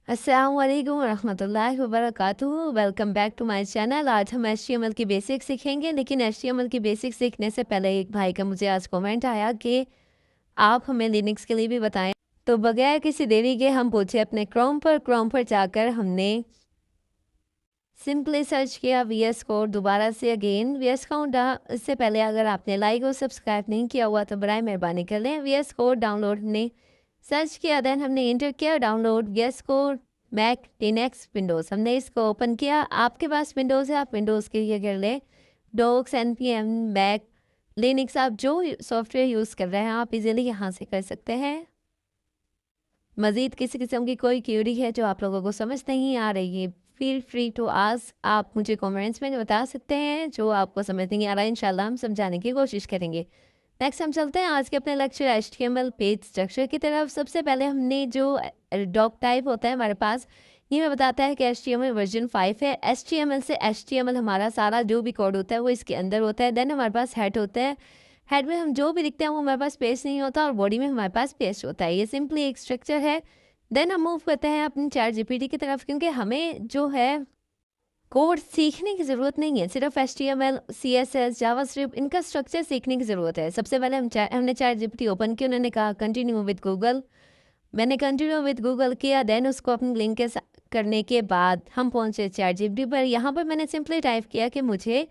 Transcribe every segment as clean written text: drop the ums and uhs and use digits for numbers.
अस्सलाम वालेकुम रहमतुल्लाहि व बरकातुहू। Welcome back to my channel. आज हम एचटीएमएल की बेसिक सीखेंगे, लेकिन एचटीएमएल की बेसिक सीखने से पहले एक भाई का मुझे आज कमेंट आया कि आप हमें लिनक्स के लिए भी बताएं। तो बगैर किसी देरी के हम पूछे अपने क्रोम पर जाकर हमने सिंपली सर्च किया वीएस कोड। दोबारा से अगेन वीएस कोड। इससे पहले अगर आपने लाइक और सब्सक्राइब नहीं किया हुआ तो बराए मेहरबानी कर लें। वीएस कोड डाउनलोड हमने सर्च किया, देन हमने इंटर किया download VS code Mac Linux Windows. हमने इसको ओपन किया। आपके पास विंडोज़ है, आप विंडोज़ के लिए कर लें डॉक्स एनपीएम मैक लिनक्स। आप जो सॉफ्टवेयर यूज़ कर रहे हैं आप इजीली यहाँ से कर सकते हैं। मज़ीद किसी किस्म की कोई क्यूरी है जो आप लोगों को समझ नहीं आ रही है, फील फ्री टू आस्क। आप मुझे कमेंट्स में बता सकते हैं। जो आपको समझ नहीं आ रहा है इंशाल्लाह हम समझाने की कोशिश करेंगे। नेक्स्ट हम चलते हैं आज के अपने लेक्चर एचटीएमएल पेज स्ट्रक्चर की तरफ। सबसे पहले हमने जो डॉक टाइप होता है हमारे पास, ये हमें बताता है कि एचटीएमएल वर्जन 5 है। एचटीएमएल से एचटीएमएल हमारा सारा जो भी कोड होता है वो इसके अंदर होता है। देन हमारे पास हेड होता है। हेड में हम जो भी लिखते हैं वो हमारे पास पेज नहीं होता और बॉडी में हमारे पास पेज होता है। ये सिंपली एक स्ट्रक्चर है। देन हम मूव करते हैं अपनी चैट जीपीटी की तरफ, क्योंकि हमें जो है कोड सीखने की ज़रूरत नहीं है, सिर्फ एचटीएमएल सीएसएस जावास्क्रिप्ट इनका स्ट्रक्चर सीखने की ज़रूरत है। सबसे पहले हमने चैट जीपीटी ओपन किया। उन्होंने कहा कंटिन्यू विद गूगल। मैंने कंटिन्यू विद गूगल किया। देन उसको अपनी लिंक के करने के बाद हम पहुंचे चैट जीपीटी पर। यहाँ पर मैंने सिंपली टाइप किया कि मुझे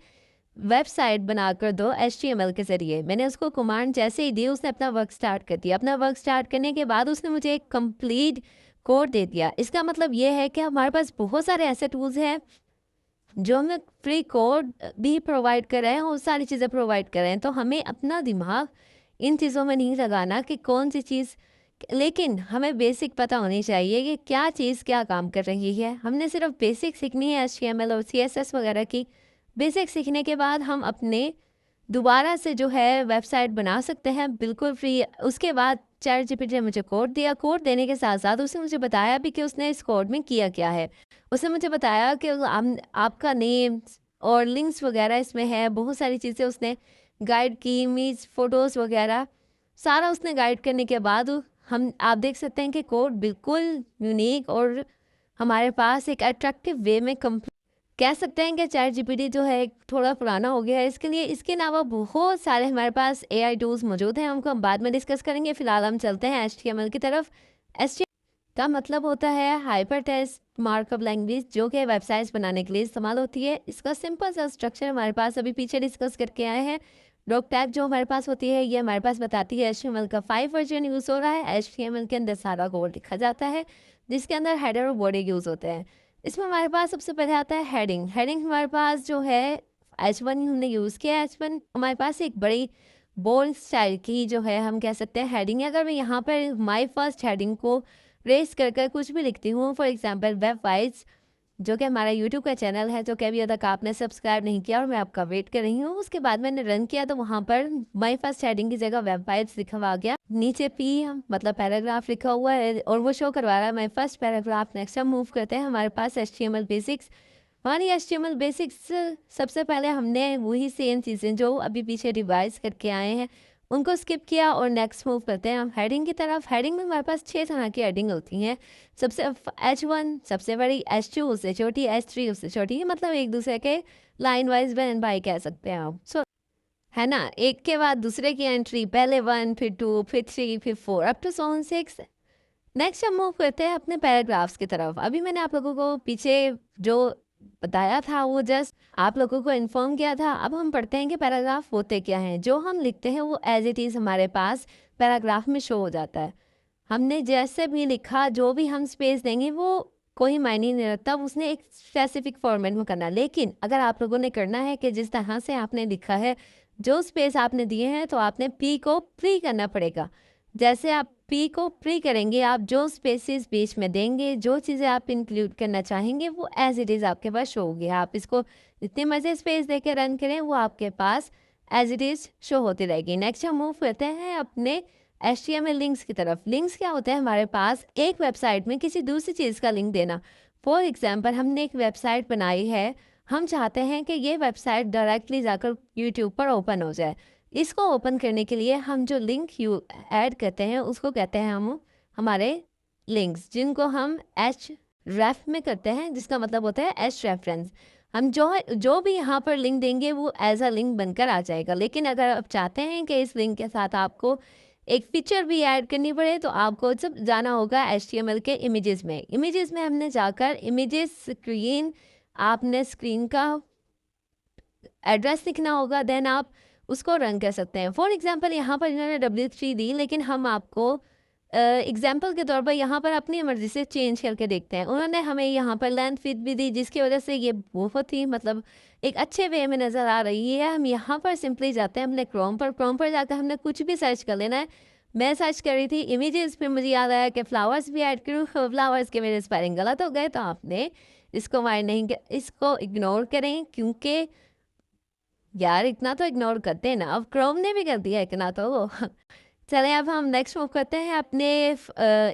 वेबसाइट बनाकर दो एचटीएमएल के ज़रिए। मैंने उसको कमांड जैसे ही दी उसने अपना वर्क स्टार्ट कर दिया। अपना वर्क स्टार्ट करने के बाद उसने मुझे एक कंप्लीट कोड दे दिया। इसका मतलब ये है कि हमारे पास बहुत सारे ऐसे टूल्स हैं जो हमें फ्री कोड भी प्रोवाइड कर रहे हैं और सारी चीज़ें प्रोवाइड कर रहे हैं। तो हमें अपना दिमाग इन चीज़ों में नहीं लगाना कि कौन सी चीज़, लेकिन हमें बेसिक पता होनी चाहिए कि क्या चीज़ क्या काम कर रही है। हमने सिर्फ बेसिक सीखनी है एचटीएमएल और सीएसएस वगैरह की। बेसिक सीखने के बाद हम अपने दोबारा से जो है वेबसाइट बना सकते हैं बिल्कुल फ्री। उसके बाद चैट जीपीटी ने मुझे कोड दिया। कोड देने के साथ साथ उसने मुझे बताया भी कि उसने इस कोड में किया क्या है। उसने मुझे बताया कि आपका नेम और लिंक्स वगैरह इसमें है, बहुत सारी चीज़ें उसने गाइड की, इमेज फ़ोटोज़ वगैरह सारा उसने गाइड करने के बाद हम आप देख सकते हैं कि कोड बिल्कुल यूनिक और हमारे पास एक अट्रैक्टिव वे में कह सकते हैं कि चैट जीपीटी जो है थोड़ा पुराना हो गया है। इसके लिए इसके अलावा बहुत सारे हमारे पास एआई टूल्स मौजूद हैं, हमको हम बाद में डिस्कस करेंगे। फिलहाल हम चलते हैं एचटीएमएल की तरफ। एचटीएमएल का मतलब होता है हाइपर टेक्स्ट मार्कअप लैंग्वेज, जो कि वेबसाइट्स बनाने के लिए इस्तेमाल होती है। इसका सिंपल सा स्ट्रक्चर हमारे पास अभी पीछे डिस्कस करके आए हैं। डॉक टाइप जो हमारे पास होती है ये हमारे पास बताती है एचटीएमएल का 5 वर्जन यूज़ हो रहा है। एचटीएमएल के अंदर सारा कोड लिखा जाता है जिसके अंदर हेडर और बॉडी यूज़ होते हैं। इसमें हमारे पास सबसे पहले आता है हेडिंग। हेडिंग हमारे पास जो है H1 हमने यूज़ किया है। H1 हमारे पास एक बड़ी बोल्ड स्टाइल की जो है हम कह सकते हैं हेडिंग है। अगर मैं यहाँ पर माई फर्स्ट हेडिंग को रेस कर कुछ भी लिखती हूँ, फॉर एग्जांपल वेब वाइज, जो कि हमारा यूट्यूब का चैनल है जो कि अभी तक आपने सब्सक्राइब नहीं किया और मैं आपका वेट कर रही हूँ। उसके बाद मैंने रन किया तो वहाँ पर माई फर्स्ट हेडिंग की जगह वेब वाइब्स लिखा हुआ आ गया। नीचे पी मतलब पैराग्राफ लिखा हुआ है और वो शो करवा रहा है माई फर्स्ट पैराग्राफ। नेक्स्ट हम मूव करते हैं हमारे पास एचटीएमएल बेसिक्स। हमारी एचटीएमएल बेसिक्स सबसे पहले हमने वही सेम चीज़ें जो अभी पीछे रिवाइज करके आए हैं उनको स्किप किया और नेक्स्ट मूव करते हैं हम हेडिंग की तरफ। हेडिंग में हमारे पास 6 तरह की हेडिंग होती हैं। सबसे H1 सबसे बड़ी, H2 उससे छोटी, H3 उससे छोटी, मतलब एक दूसरे के लाइन वाइज बहन भाई कह सकते हैं आप। सो है ना, एक के बाद दूसरे की एंट्री, पहले 1 फिर 2 फिर 3 फिर 4 अप टू 6। नेक्स्ट हम मूव करते हैं अपने पैराग्राफ्स की तरफ। अभी मैंने आप लोगों को पीछे जो बताया था वो जस्ट आप लोगों को इन्फॉर्म किया था। अब हम पढ़ते हैं कि पैराग्राफ होते क्या हैं। जो हम लिखते हैं वो एज इट इज़ हमारे पास पैराग्राफ में शो हो जाता है। हमने जैसे भी लिखा, जो भी हम स्पेस देंगे वो कोई मायने नहीं रखता, उसने एक स्पेसिफिक फॉर्मेट में करना। लेकिन अगर आप लोगों ने करना है कि जिस तरह से आपने लिखा है, जो स्पेस आपने दिए हैं, तो आपने पी को प्री करना पड़ेगा। जैसे आप पी को प्री करेंगे, आप जो स्पेसेस बीच में देंगे, जो चीज़ें आप इंक्लूड करना चाहेंगे वो एज इट इज़ आपके पास शो होगी। आप इसको जितने मज़े स्पेस दे के रन करें वो आपके पास एज इट इज़ शो होती रहेगी। नेक्स्ट हम मूव करते हैं अपने एचटीएमएल लिंक्स की तरफ। लिंक्स क्या होता है हमारे पास, एक वेबसाइट में किसी दूसरी चीज़ का लिंक देना। फॉर एग्जांपल हमने एक वेबसाइट बनाई है, हम चाहते हैं कि ये वेबसाइट डायरेक्टली जाकर यूट्यूब पर ओपन हो जाए। इसको ओपन करने के लिए हम जो लिंक ऐड करते हैं उसको कहते हैं हम हमारे लिंक्स, जिनको हम रेफ में करते हैं, जिसका मतलब होता है एच रेफरेंस। हम जो भी यहाँ पर लिंक देंगे वो एज अ लिंक बनकर आ जाएगा। लेकिन अगर आप चाहते हैं कि इस लिंक के साथ आपको एक पिक्चर भी ऐड करनी पड़े तो आपको सब जाना होगा HTML के इमेजेस में। इमेजेस में हमने जाकर इमेजेस स्क्रीन, आपने स्क्रीन का एड्रेस लिखना होगा, देन आप उसको रन कर सकते हैं। फॉर एग्जांपल यहाँ पर इन्होंने W3 दी, लेकिन हम आपको एग्जाम्पल के तौर पर यहाँ पर अपनी मर्ज़ी से चेंज करके देखते हैं। उन्होंने हमें यहाँ पर लेंथ फिट भी दी, जिसकी वजह से ये बहुत ही मतलब एक अच्छे वे में नज़र आ रही है। हम यहाँ पर सिंपली जाते हैं अपने क्रोम पर जाकर हमने कुछ भी सर्च कर लेना है। मैं सर्च कर रही थी इमेजेस, फिर मुझे याद आया कि फ्लावर्स भी ऐड करूँ। फ्लावर्स के मेरे स्पेलिंग गलत हो गए, तो आपने इसको माइंड नहीं, इसको इग्नोर करें, क्योंकि यार इतना तो इग्नोर करते हैं ना। अब क्रोम ने भी कर दिया इतना तो। चलें अब हम नेक्स्ट मूव करते हैं अपने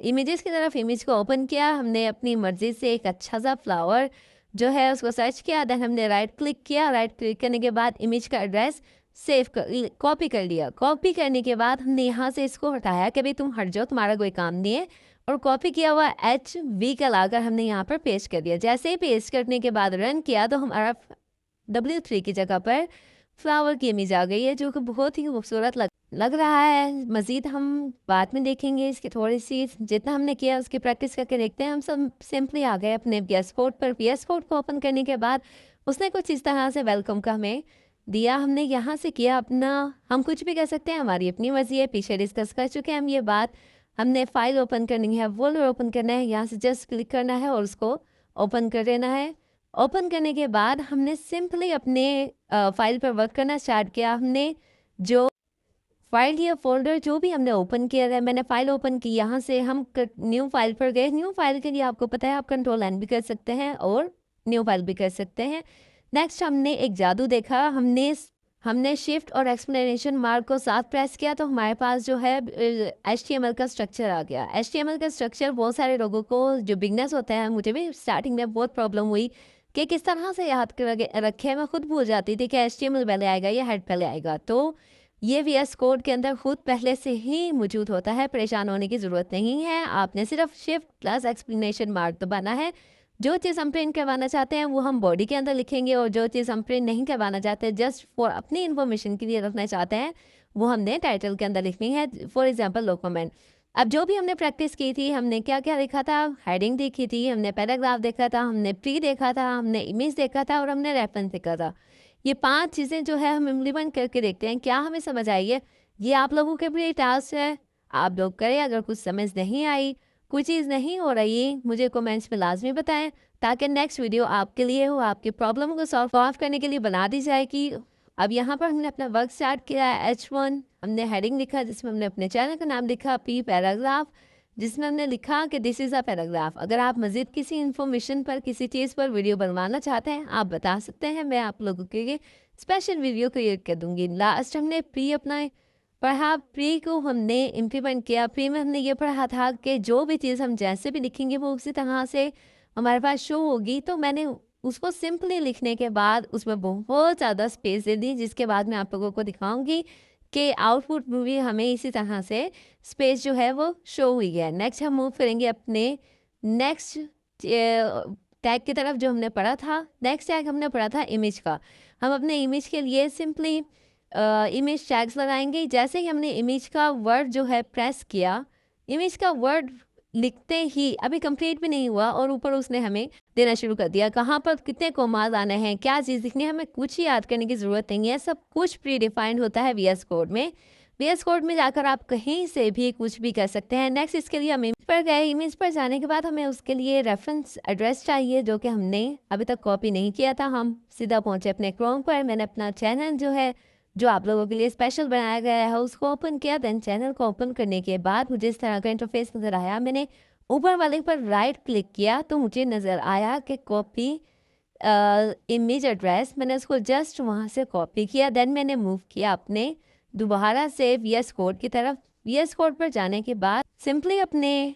इमेजेस की तरफ। इमेज को ओपन किया, हमने अपनी मर्ज़ी से एक अच्छा सा फ्लावर जो है उसको सर्च किया, देन हमने राइट क्लिक किया। राइट क्लिक करने के बाद इमेज का एड्रेस सेव कर कॉपी कर लिया। कॉपी करने के बाद हमने यहाँ से इसको हटाया कि भाई तुम हट जाओ, तुम्हारा कोई काम नहीं है, और कॉपी किया हुआ HV का लाकर हमने यहाँ पर पेस्ट कर दिया। जैसे ही पेस्ट करने के बाद रन किया तो हमारा W3 की जगह पर फ्लावर की इमेज आ गई है, जो कि बहुत ही खूबसूरत लग रहा है। मज़ीद हम बाद में देखेंगे इसकी थोड़ी सी, जितना हमने किया उसकी प्रैक्टिस करके देखते हैं। हम सब सिंपली आ गए अपने VS कोड पर। VS कोड को ओपन करने के बाद उसने कुछ इस तरह से वेलकम का हमें दिया। हमने यहाँ से किया अपना, हम कुछ भी कर सकते हैं, हमारी अपनी मर्जी है, पीछे डिस्कस कर चुके हैं हम ये बात। हमने फाइल ओपन करनी है, फोल्डर ओपन करना है, यहाँ से जस्ट क्लिक करना है और उसको ओपन कर देना है। ओपन करने के बाद हमने सिंपली अपने फाइल पर वर्क करना स्टार्ट किया। हमने जो फाइल या फोल्डर जो भी हमने ओपन किया है, मैंने फाइल ओपन की, यहाँ से हम न्यू फाइल पर गए। न्यू फाइल के लिए आपको पता है आप Ctrl+N भी कर सकते हैं और न्यू फाइल भी कर सकते हैं। नेक्स्ट हमने एक जादू देखा, हमने शिफ्ट और एक्सप्लेनेशन मार्क को साथ प्रेस किया तो हमारे पास जो है HTML का स्ट्रक्चर आ गया। HTML का स्ट्रक्चर बहुत सारे लोगों को जो बिगनर्स होते हैं, मुझे भी स्टार्टिंग में बहुत प्रॉब्लम हुई कि किस तरह से याद कर रखे। मैं खुद भूल जाती थी कि HTML पहले आएगा या हेड पहले आएगा। तो ये VS कोड के अंदर खुद पहले से ही मौजूद होता है, परेशान होने की ज़रूरत नहीं है। आपने सिर्फ शिफ्ट प्लस एक्सप्लेनेशन मार्क दबाना है। जो चीज़ हम प्रिंट करवाना चाहते हैं वो हम बॉडी के अंदर लिखेंगे, और जो चीज़ हम प्रिंट नहीं करवाना चाहते, जस्ट फॉर अपनी इन्फॉर्मेशन के लिए रखना चाहते हैं, वो हमने टाइटल के अंदर लिखनी है। For example low comment. अब जो भी हमने प्रैक्टिस की थी, हमने क्या क्या देखा था, हेडिंग देखी थी, हमने पैराग्राफ देखा था, हमने प्री देखा था, हमने इमेज देखा था और हमने रेफरेंस देखा था। ये 5 चीज़ें जो है हम इम्प्लीमेंट करके देखते हैं, क्या हमें समझ आई है। ये आप लोगों के लिए टास्क है, आप लोग करें। अगर कुछ समझ नहीं आई, कोई चीज़ नहीं हो रही, मुझे कमेंट्स में लाजमी बताएं, ताकि नेक्स्ट वीडियो आपके लिए हो, आपकी प्रॉब्लम को सॉल्व करने के लिए बना दी जाएगी। अब यहाँ पर हमने अपना वर्क स्टार्ट किया है। H1 हमने हेडिंग लिखा, जिसमें हमने अपने चैनल का नाम लिखा। P पैराग्राफ, जिसमें हमने लिखा कि दिस इज़ अ पैराग्राफ। अगर आप मज़ीद किसी इन्फॉर्मेशन पर, किसी चीज़ पर वीडियो बनवाना चाहते हैं, आप बता सकते हैं, मैं आप लोगों के लिए स्पेशल वीडियो क्रिएट कर दूँगी। लास्ट हमने प्री अपना पढ़ा, प्री को हमने इम्प्लीमेंट किया। प्री में हमने ये पढ़ा था कि जो भी चीज़ हम जैसे भी लिखेंगे वो उसी तरह से हमारे पास शो होगी। तो मैंने उसको सिंपली लिखने के बाद उसमें बहुत ज़्यादा स्पेस दे दी, जिसके बाद मैं आप लोगों को दिखाऊंगी कि आउटपुट में भी हमें इसी तरह से स्पेस जो है वो शो हुई है। नेक्स्ट हम मूव करेंगे अपने नेक्स्ट टैग की तरफ जो हमने पढ़ा था। नेक्स्ट टैग हमने पढ़ा था इमेज का। हम अपने इमेज के लिए सिंपली इमेज टैग्स लगाएंगे। जैसे ही हमने इमेज का वर्ड जो है प्रेस किया, इमेज का वर्ड लिखते ही अभी कंप्लीट भी नहीं हुआ और ऊपर उसने हमें देना शुरू कर दिया, कहाँ पर कितने कोमाज आने हैं, क्या चीज़ लिखनी है, हमें कुछ ही याद करने की ज़रूरत नहीं है। सब कुछ प्री डिफाइंड होता है VS कोड में। VS कोड में जाकर आप कहीं से भी कुछ भी कर सकते हैं। नेक्स्ट इसके लिए हम इमेज पर गए। इमेज पर जाने के बाद हमें उसके लिए रेफरेंस एड्रेस चाहिए, जो कि हमने अभी तक कॉपी नहीं किया था। हम सीधा पहुँचे अपने क्रोम पर। मैंने अपना चैनल जो है, जो आप लोगों के लिए स्पेशल बनाया गया है, उसको ओपन किया। देन चैनल को ओपन करने के बाद मुझे इस तरह का इंटरफेस नज़र आया। मैंने ऊपर वाले पर राइट क्लिक किया तो मुझे नज़र आया कि कॉपी इमेज एड्रेस। मैंने उसको जस्ट वहाँ से कॉपी किया। देन मैंने मूव किया अपने दोबारा से VS कोड की तरफ। VS कोड पर जाने के बाद सिंपली अपने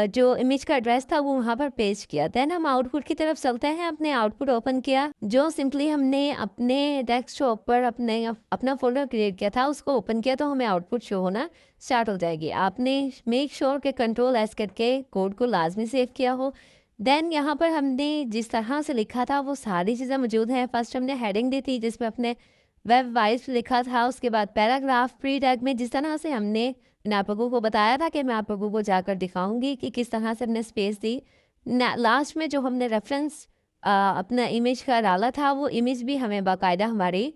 जो इमेज का एड्रेस था वो वहाँ पर पेस्ट किया। देन हम आउटपुट की तरफ चलते हैं। अपने आउटपुट ओपन किया, जो सिंपली हमने अपने डेस्कटॉप पर अपना फोल्डर क्रिएट किया था उसको ओपन किया, तो हमें आउटपुट शो होना स्टार्ट हो जाएगी। आपने मेक श्योर के Ctrl+S करके कोड को लाजमी सेव किया हो। देन यहाँ पर हमने जिस तरह से लिखा था वो सारी चीज़ें मौजूद हैं। फर्स्ट हमने हेडिंग दी थी जिसमें अपने वेब वाइज लिखा था, उसके बाद पैराग्राफ प्री टैग में जिस तरह से मैंने आप लोगों को बताया था कि मैं आप लोगों को जाकर दिखाऊंगी कि किस तरह से हमने स्पेस दी। लास्ट में जो हमने रेफरेंस अपना इमेज का डाला था वो इमेज भी हमें बाकायदा हमारी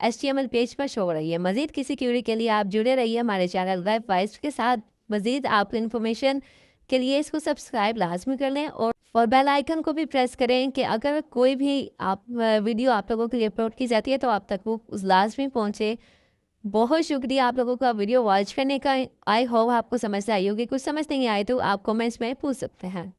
HTML पेज पर शो हो रही है। मज़ीद किसी क्यूरी के लिए आप जुड़े रहिए हमारे चैनल वेब वाइज के साथ। मज़ीद आप इन्फॉर्मेशन के लिए इसको सब्सक्राइब लाजमी कर लें और बेल आइकन को भी प्रेस करें कि अगर कोई भी आप वीडियो आप लोगों के लिए अपलोड की जाती है तो आप तक वो उस लाजमी पहुँचे। बहुत शुक्रिया आप लोगों का वीडियो वॉच करने का। आई होप आपको समझ आई होगी। कुछ समझ नहीं आए तो आप कमेंट्स में पूछ सकते हैं।